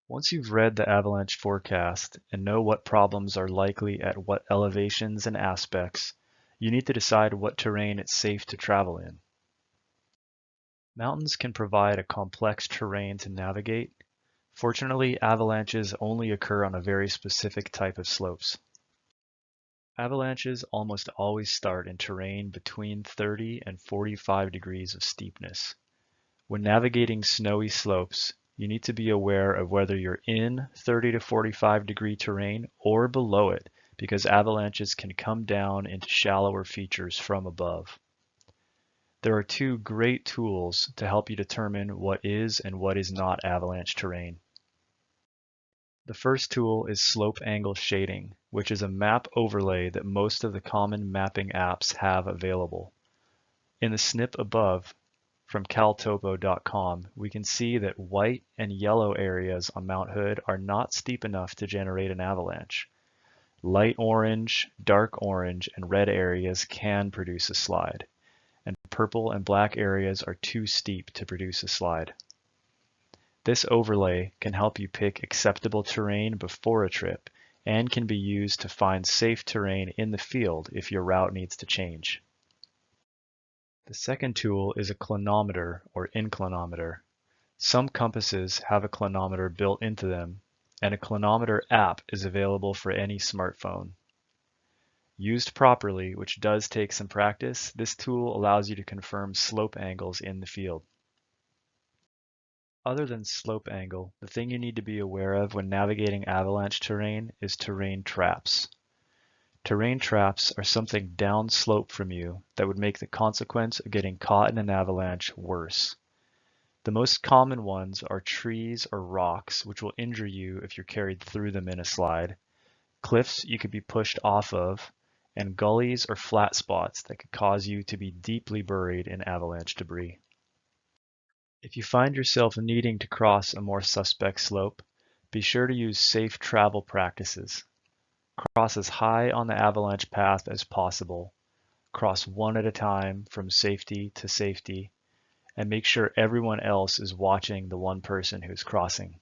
Once you've read the avalanche forecast and know what problems are likely at what elevations and aspects, you need to decide what terrain it's safe to travel in. Mountains can provide a complex terrain to navigate. Fortunately, avalanches only occur on a very specific type of slopes. Avalanches almost always start in terrain between 30 and 45 degrees of steepness. When navigating snowy slopes, you need to be aware of whether you're in 30 to 45 degree terrain or below it, because avalanches can come down into shallower features from above. There are two great tools to help you determine what is and what is not avalanche terrain. The first tool is slope angle shading, which is a map overlay that most of the common mapping apps have available. In the snip above, from caltopo.com, we can see that white and yellow areas on Mount Hood are not steep enough to generate an avalanche. Light orange, dark orange, and red areas can produce a slide, and purple and black areas are too steep to produce a slide. This overlay can help you pick acceptable terrain before a trip and can be used to find safe terrain in the field if your route needs to change. The second tool is a clinometer or inclinometer. Some compasses have a clinometer built into them, and a clinometer app is available for any smartphone. Used properly, which does take some practice, this tool allows you to confirm slope angles in the field. Other than slope angle, the thing you need to be aware of when navigating avalanche terrain is terrain traps. Terrain traps are something downslope from you that would make the consequence of getting caught in an avalanche worse. The most common ones are trees or rocks, which will injure you if you're carried through them in a slide, cliffs you could be pushed off of, and gullies or flat spots that could cause you to be deeply buried in avalanche debris. If you find yourself needing to cross a more suspect slope, be sure to use safe travel practices. Cross as high on the avalanche path as possible. Cross one at a time from safety to safety, and make sure everyone else is watching the one person who's crossing.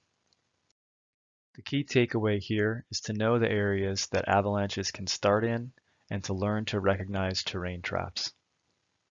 The key takeaway here is to know the areas that avalanches can start in and to learn to recognize terrain traps.